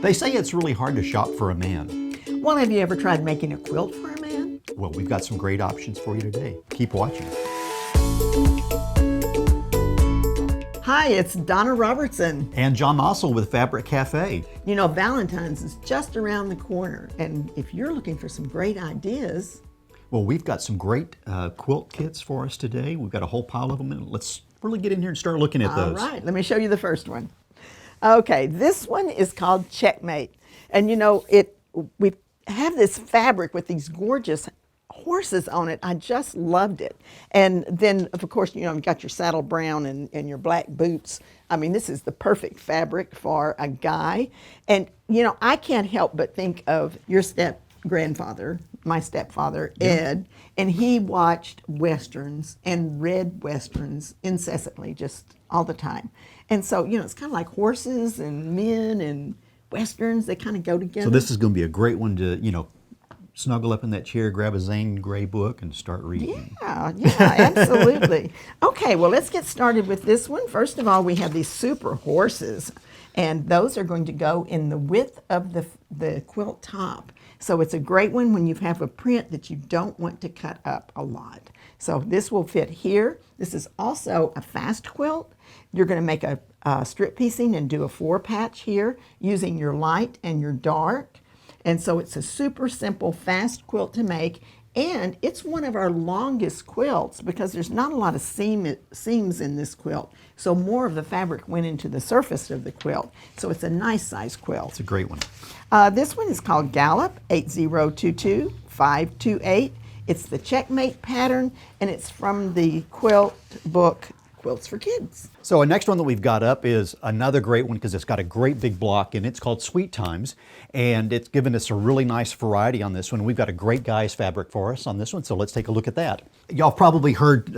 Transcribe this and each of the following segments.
They say it's really hard to shop for a man. Well, have you ever tried making a quilt for a man? Well, we've got some great options for you today. Keep watching. Hi, it's Donna Robertson. And John Mossel with Fabric Cafe. You know, Valentine's is just around the corner, and if you're looking for some great ideas... Well, we've got some great quilt kits for us today. We've got a whole pile of them, and let's really get in here and start looking at those. All right, let me show you the first one. Okay, this one is called Checkmate. And you know, we have this fabric with these gorgeous horses on it. I just loved it. And then, of course, you know, you've got your saddle brown and your black boots. I mean, this is the perfect fabric for a guy. And, you know, I can't help but think of your step-grandfather, my stepfather, Ed, and he watched Westerns and read Westerns incessantly, just all the time. And so, you know, it's kind of like horses and men and Westerns, they kind of go together. So this is going to be a great one to, you know, snuggle up in that chair, grab a Zane Grey book, and start reading. Yeah, absolutely. Okay, well, let's get started with this one. First of all, we have these super horses, and those are going to go in the width of the quilt top. So it's a great one when you have a print that you don't want to cut up a lot. So this will fit here. This is also a fast quilt. You're going to make a strip piecing and do a 4-patch here using your light and your dark. And so it's a super simple, fast quilt to make. And it's one of our longest quilts because there's not a lot of seams in this quilt. So more of the fabric went into the surface of the quilt. So it's a nice size quilt. It's a great one. This one is called Gallop 8022528. It's the Checkmate pattern, and it's from the quilt book, Quilts for Kids. So our next one that we've got up is another great one because it's got a great big block and it's called Sweet Times, and it's given us a really nice variety on this one. We've got a great guy's fabric for us on this one, so let's take a look at that. Y'all probably heard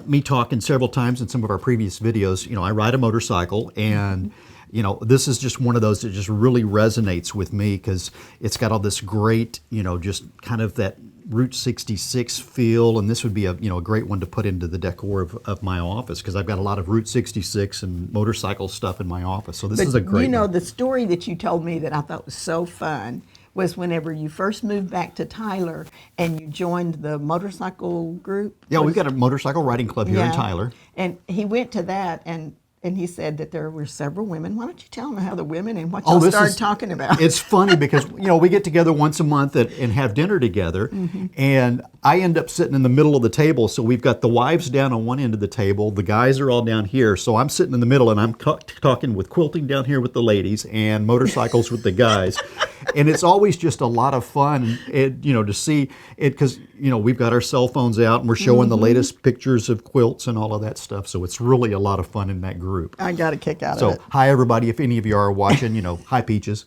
me talking several times in some of our previous videos. You know, I ride a motorcycle, and you know, this is just one of those that just really resonates with me because it's got all this great, you know, just kind of that Route 66 feel, and this would be a, you know, a great one to put into the decor of my office because I've got a lot of Route 66 and motorcycle stuff in my office. So this is a great you know, one. the story that you told me that I thought was so fun was whenever you first moved back to Tyler and you joined the motorcycle group. Yeah, we've got a motorcycle riding club here in Tyler. And he went to that, and he said that there were several women. Why don't you tell them how the women and what y'all started talking about? It's funny because, you know, we get together once a month and have dinner together, and I end up sitting in the middle of the table. So we've got the wives down on one end of the table, the guys are all down here. So I'm sitting in the middle, and I'm talking with quilting down here with the ladies and motorcycles with the guys. And it's always just a lot of fun, you know, to see it because, you know, we've got our cell phones out and we're showing the latest pictures of quilts and all of that stuff. So it's really a lot of fun in that group. I got a kick out of it. So hi, everybody. If any of you are watching, you know, hi, Peaches.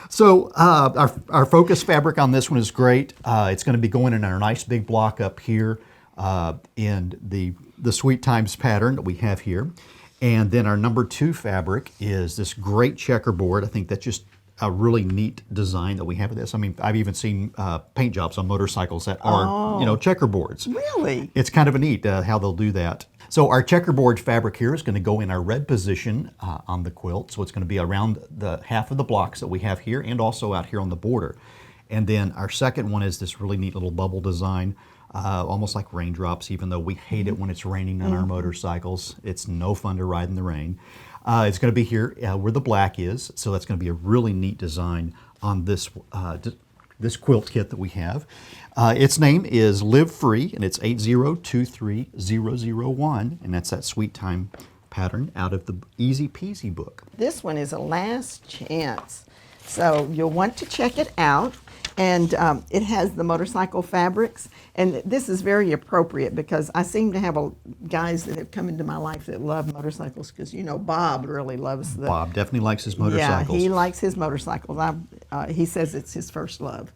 So our focus fabric on this one is great. It's going to be going in our nice big block up here in the Sweet Times pattern that we have here. And then our number 2 fabric is this great checkerboard. I think that's just a really neat design that we have with this. I mean, I've even seen paint jobs on motorcycles that are, you know, checkerboards. Really? It's kind of a neat how they'll do that. So our checkerboard fabric here is going to go in our red position on the quilt. So it's going to be around the half of the blocks that we have here and also out here on the border. And then our second one is this really neat little bubble design, almost like raindrops, even though we hate it when it's raining on our motorcycles. It's no fun to ride in the rain. It's going to be here where the black is, so that's going to be a really neat design on this this quilt kit that we have. Its name is Live Free, and it's 8023001, and that's that Sweet Time pattern out of the Easy Peasy book. This one is a last chance, so you'll want to check it out. And it has the motorcycle fabrics, and this is very appropriate because I seem to have guys that have come into my life that love motorcycles because, you know, Bob really loves the... Bob definitely likes his motorcycles. Yeah, he likes his motorcycles. He says it's his first love.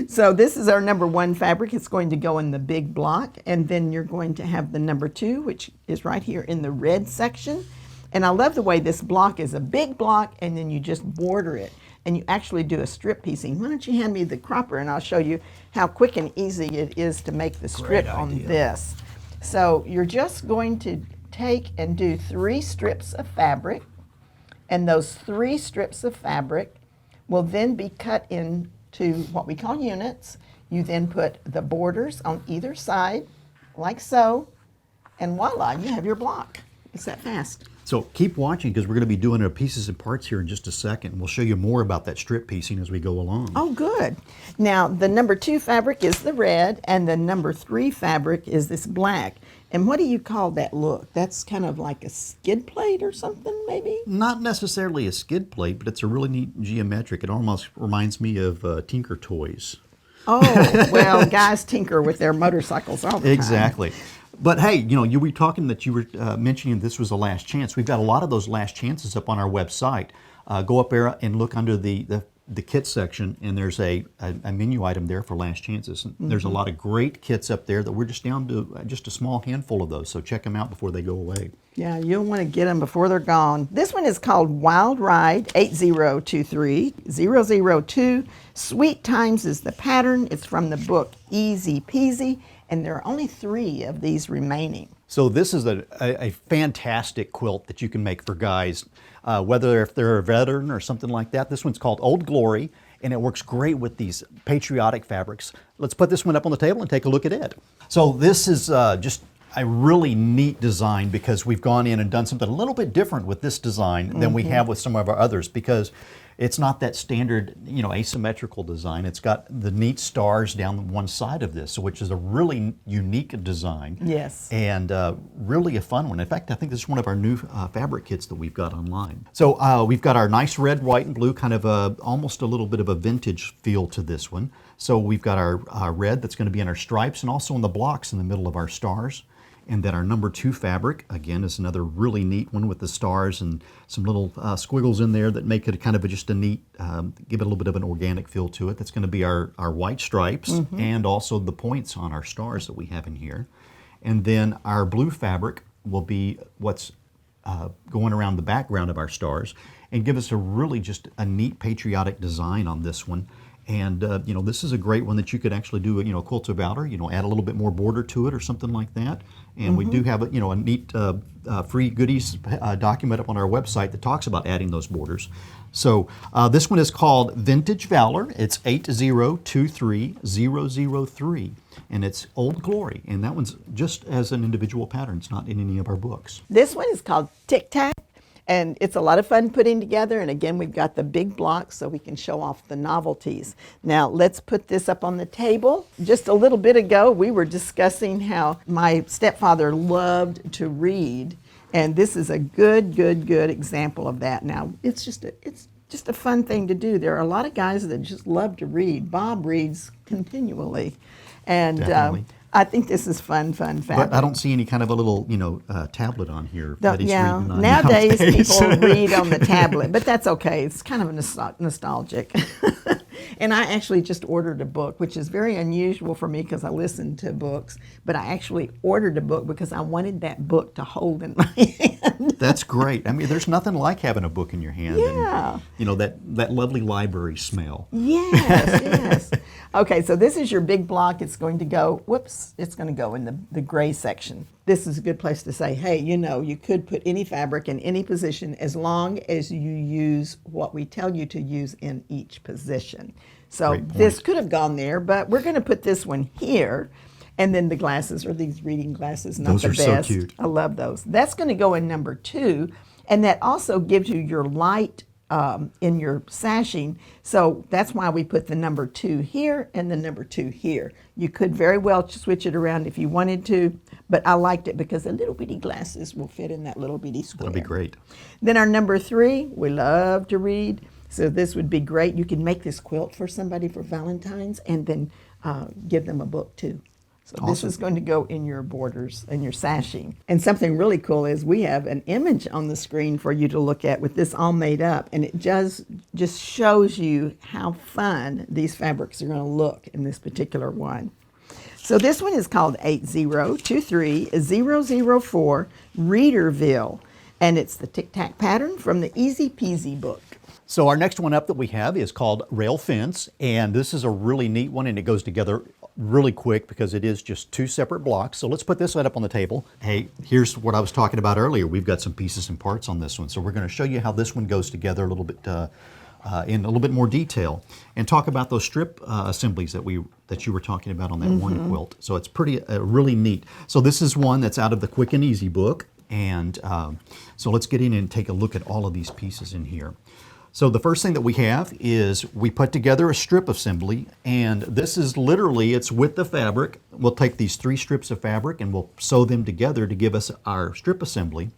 So this is our number 1 fabric. It's going to go in the big block, and then you're going to have the number 2, which is right here in the red section. And I love the way this block is a big block, and then you just border it. And you actually do a strip piecing. Why don't you hand me the cropper and I'll show you how quick and easy it is to make the strip on this. So you're just going to take and do 3 strips of fabric, And those 3 strips of fabric will then be cut into what we call units. You then put the borders on either side, like so, and voila, you have your block. It's that fast. So keep watching because we're going to be doing pieces and parts here in just a second. We'll show you more about that strip piecing as we go along. Oh, good. Now, the number 2 fabric is the red, and the number 3 fabric is this black. And what do you call that look? That's kind of like a skid plate or something, maybe? Not necessarily a skid plate, but it's a really neat geometric. It almost reminds me of Tinker Toys. Oh, well, guys tinker with their motorcycles all the time. Exactly. But hey, you were talking that you were mentioning this was a last chance. We've got a lot of those last chances up on our website. Go up there and look under the kit section, and there's a menu item there for last chances. And there's a lot of great kits up there that we're just down to just a small handful of those. So check them out before they go away. Yeah, you'll want to get them before they're gone. This one is called Wild Ride 8023-002. Sweet Times is the pattern. It's from the book Easy Peasy, and there are only 3 of these remaining. So this is a fantastic quilt that you can make for guys, whether if they're a veteran or something like that. This one's called Olde Glory, and it works great with these patriotic fabrics. Let's put this one up on the table and take a look at it. So this is just a really neat design because we've gone in and done something a little bit different with this design than we have with some of our others, because it's not that standard, asymmetrical design. It's got the neat stars down one side of this, which is a really unique design. Yes. And really a fun one. In fact, I think this is one of our new fabric kits that we've got online. So we've got our nice red, white, and blue, kind of almost a little bit of a vintage feel to this one. So we've got our red that's going to be in our stripes and also in the blocks in the middle of our stars. And then our number 2 fabric, again, is another really neat one with the stars and some little squiggles in there that make it kind of just a neat, give it a little bit of an organic feel to it. That's going to be our white stripes and also the points on our stars that we have in here. And then our blue fabric will be what's going around the background of our stars and give us a really just a neat patriotic design on this one. And this is a great one that you could actually do a quilt to Valor, add a little bit more border to it or something like that. And we do have a neat free goodies document up on our website that talks about adding those borders. So this one is called Vintage Valor. It's 8023003, and it's Olde Glory. And that one's just as an individual pattern. It's not in any of our books. This one is called Tic Tac. And it's a lot of fun putting together. And again, we've got the big blocks so we can show off the novelties. Now, let's put this up on the table. Just a little bit ago, we were discussing how my stepfather loved to read. And this is a good example of that. Now, it's just a fun thing to do. There are a lot of guys that just love to read. Bob reads continually. And I think this is fun fabric. But I don't see any kind of a little, tablet on here that he's reading on nowadays people read on the tablet, but that's okay. It's kind of nostalgic. And I actually just ordered a book, which is very unusual for me because I listen to books, but I actually ordered a book because I wanted that book to hold in my hand. That's great. I mean, there's nothing like having a book in your hand. Yeah. And, that lovely library smell. Yes. Okay, so this is your big block. It's going to go, it's going to go in the gray section. This is a good place to say, hey, you could put any fabric in any position as long as you use what we tell you to use in each position. So this could have gone there, but we're going to put this one here. And then the glasses are these reading glasses, not those the are best. So cute. I love those. That's going to go in number 2. And that also gives you your light in your sashing. So that's why we put the number 2 here and the number 2 here. You could very well switch it around if you wanted to, but I liked it because the little bitty glasses will fit in that little bitty square. That'll be great. Then our number 3, we love to read. So this would be great. You can make this quilt for somebody for Valentine's and then give them a book too. So awesome. This is going to go in your borders and your sashing. And something really cool is we have an image on the screen for you to look at with this all made up. And it just shows you how fun these fabrics are going to look in this particular one. So this one is called 8023004 Readerville. And it's the Tic Tac pattern from the Easy Peasy book. So our next one up that we have is called Rail Fence, and this is a really neat one, and it goes together really quick because it is just 2 separate blocks. So let's put this right up on the table. Hey, here's what I was talking about earlier. We've got some pieces and parts on this one. So we're going to show you how this one goes together a little bit in a little bit more detail, and talk about those strip assemblies that you were talking about on that one quilt. So it's pretty really neat. So this is one that's out of the Quick and Easy book, and so let's get in and take a look at all of these pieces in here. So the first thing that we have is we put together a strip assembly, and this is literally, it's with the fabric. We'll take these 3 strips of fabric and we'll sew them together to give us our strip assembly.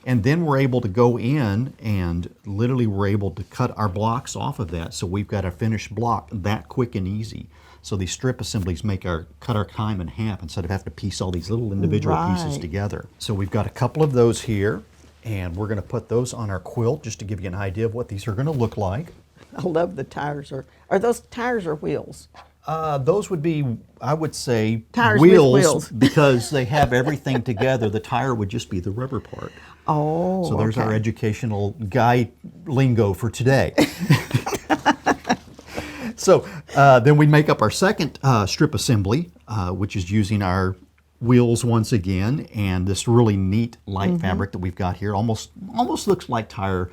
And then we're able to go in and literally we're able to cut our blocks off of that. So we've got a finished block that quick and easy. So these strip assemblies cut our time in half instead of having to piece all these little individual pieces together. So we've got a couple of those here, and we're going to put those on our quilt just to give you an idea of what these are going to look like. I love the tires. Are those tires or wheels? Those would be, I would say, tires with wheels. Because they have everything together. The tire would just be the rubber part. Oh, so there's our educational guy lingo for today. So then we make up our second strip assembly, which is using our wheels once again, and this really neat light fabric that we've got here almost looks like tire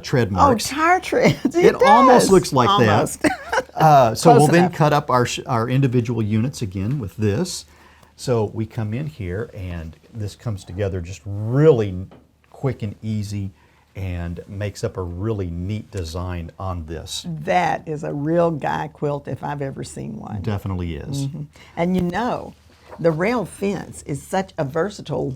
tread marks. Oh, tire treads. It does. almost looks like almost. that. So we'll then enough. cut up our individual units again with this. So we come in here, and this comes together just really quick and easy, and makes up a really neat design on this. That is a real guy quilt if I've ever seen one. Definitely is. And you know, the rail fence is such a versatile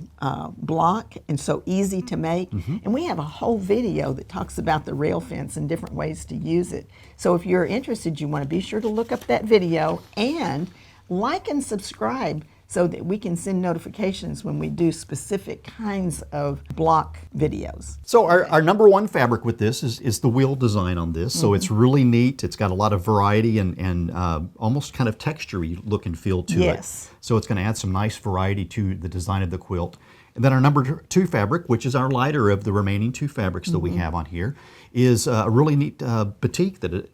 block and so easy to make. And we have a whole video that talks about the rail fence and different ways to use it. So if you're interested, you want to be sure to look up that video and like and subscribe so that we can send notifications when we do specific kinds of block videos. So our number one fabric with this is the wheel design on this. So it's really neat. It's got a lot of variety and almost kind of texture-y look and feel to it. So it's going to add some nice variety to the design of the quilt. And then our number 2 fabric, which is our lighter of the remaining 2 fabrics that we have on here, is a really neat batik that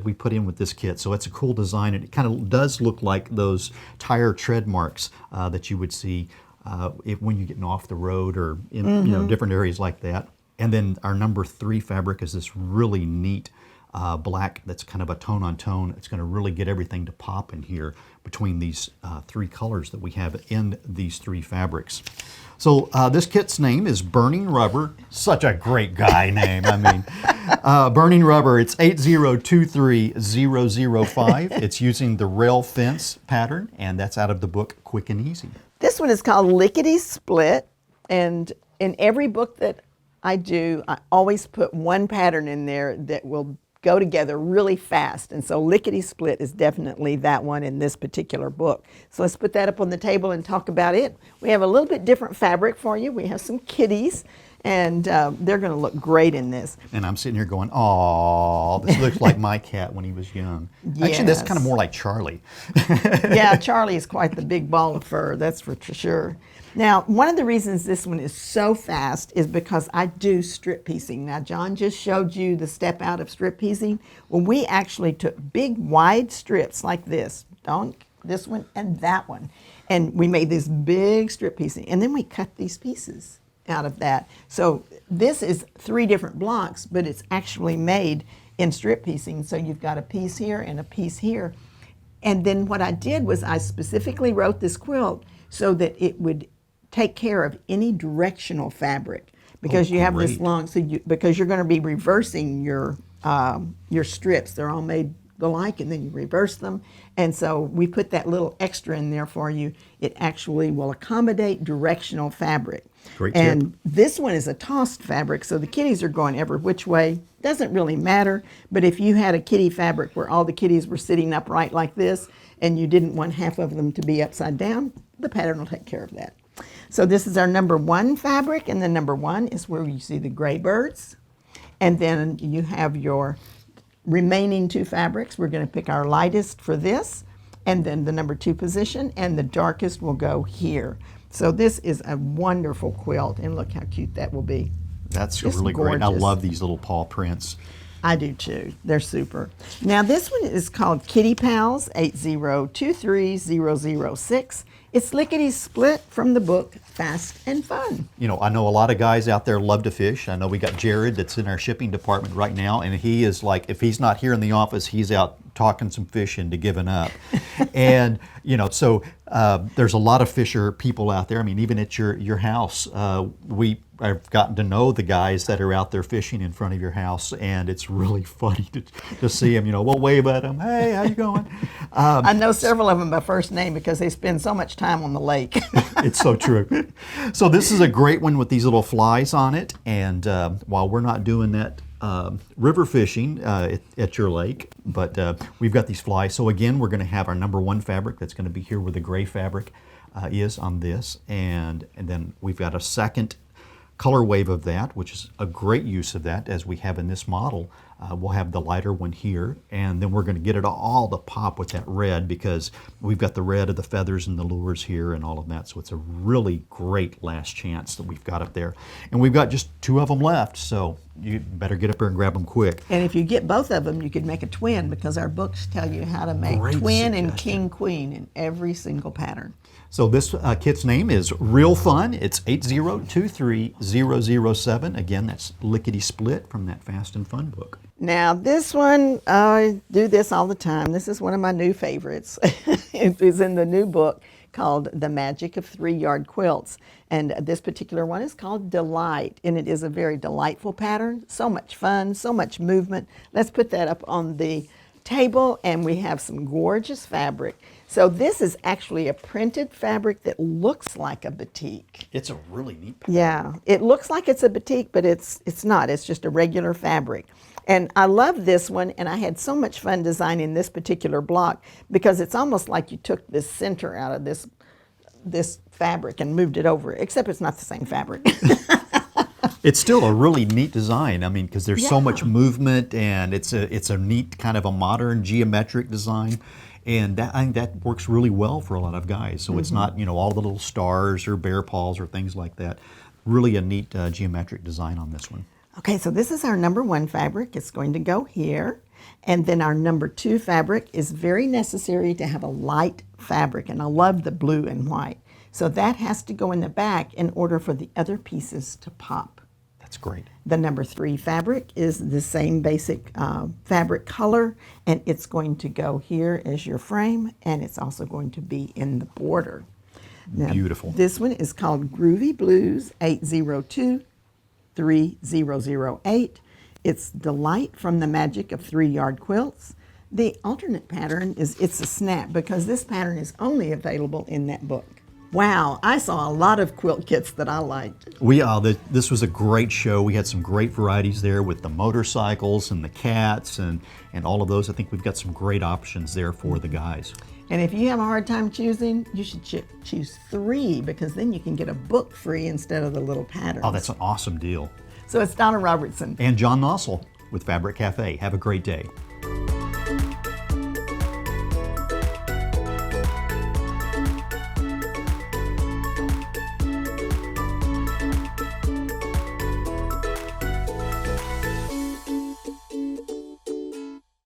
we put in with this kit. So it's a cool design, and it kind of does look like those tire tread marks that you would see when you're getting off the road or in different areas like that. And then our number 3 fabric is this really neat black that's kind of a tone on tone. It's going to really get everything to pop in here between these 3 colors that we have in these 3 fabrics. So this kit's name is Burning Rubber. Such a great guy name. I mean, Burning Rubber. It's 8023005. It's using the rail fence pattern, and that's out of the book Quick and Easy. This one is called Lickity Split, and in every book that I do, I always put one pattern in there that will go together really fast. And so Lickity Split is definitely that one in this particular book. So let's put that up on the table and talk about it. We have a little bit different fabric for you. We have some kitties, and they're going to look great in this. And I'm sitting here going, "Aw, this looks like my cat when he was young." Yes. Actually, that's kind of more like Charlie. Yeah, Charlie is quite the big ball of fur, that's for sure. Now, one of the reasons this one is so fast is because I do strip piecing. Now, John just showed you the step out of strip piecing. Well, we actually took big, wide strips like this one and that one. And we made this big strip piecing. And then we cut these pieces out of that. So this is 3 different blocks, but it's actually made in strip piecing. So you've got a piece here and a piece here. And then what I did was I specifically wrote this quilt so that it would take care of any directional fabric, because you have this long, because you're going to be reversing your strips. They're all made alike, and then you reverse them. And so we put that little extra in there for you. It actually will accommodate directional fabric. Great tip. And this one is a tossed fabric, so the kitties are going every which way. Doesn't really matter, but if you had a kitty fabric where all the kitties were sitting upright like this, and you didn't want half of them to be upside down, the pattern will take care of that. So this is our number 1 fabric, and the number 1 is where you see the gray birds. And then you have your remaining 2 fabrics. We're going to pick our lightest for this, and then the number 2 position, and the darkest will go here. So this is a wonderful quilt, and look how cute that will be. That's Just really great. I gorgeous. love these little paw prints. I do too. They're super. Now this one is called Kitty Pals 8023006. It's Lickity Split from the book Fast and Fun. You know, I know a lot of guys out there love to fish. I know we got Jared that's in our shipping department right now, and he is like, if he's not here in the office, he's out talking some fish into giving up. And, you know, so there's a lot of fisher people out there. I mean, even at your house, I've gotten to know the guys that are out there fishing in front of your house, and it's really funny to see them. You know, we'll wave at them. Hey, how you going? I know several of them by first name because they spend so much time on the lake. It's so true. So this is a great one with these little flies on it. And while we're not doing that river fishing at your lake, but we've got these flies. So again, we're going to have our number 1 fabric that's going to be here where the gray fabric is on this. And then we've got a second color wave of that, which is a great use of that as we have in this model. We'll have the lighter one here, and then we're going to get it all to pop with that red because we've got the red of the feathers and the lures here and all of that. So it's a really great last chance that we've got up there. And we've got just 2 of them left, so you better get up there and grab them quick. And if you get both of them, you could make a twin because our books tell you how to make Great twin suggestion. and king queen in every single pattern. So this kit's name is Real Fun. It's 8023007. Again, that's Lickety Split from that Fast and Fun book. Now this one, I do this all the time. This is one of my new favorites. It is in the new book called The Magic of 3-Yard Quilts. And this particular one is called Delight, and it is a very delightful pattern. So much fun, so much movement. Let's put that up on the table, and we have some gorgeous fabric. So this is actually a printed fabric that looks like a batik. It's a really neat pattern. Yeah, it looks like it's a batik, but it's not. It's just a regular fabric. And I love this one, and I had so much fun designing this particular block because it's almost like you took this center out of this fabric and moved it over, except it's not the same fabric. It's still a really neat design. I mean, because there's so much Yeah. movement, and it's a neat kind of a modern geometric design. And I think that works really well for a lot of guys. So it's not, you know, all the little stars or bear paws or things like that. Really a neat geometric design on this one. Okay, so this is our number 1 fabric. It's going to go here. And then our number 2 fabric is very necessary to have a light fabric. And I love the blue and white. So that has to go in the back in order for the other pieces to pop. That's great. The number 3 fabric is the same basic fabric color, and it's going to go here as your frame, and it's also going to be in the border. Now, Beautiful. This one is called Groovy Blues 8023008. It's Delight from the Magic of 3-Yard Quilts. The alternate pattern is It's a Snap because this pattern is only available in that book. Wow, I saw a lot of quilt kits that I liked. This was a great show. We had some great varieties there with the motorcycles and the cats and all of those. I think we've got some great options there for the guys. And if you have a hard time choosing, you should choose 3 because then you can get a book free instead of the little patterns. Oh, that's an awesome deal. So it's Donna Robertson. And John Nossel with Fabric Cafe. Have a great day.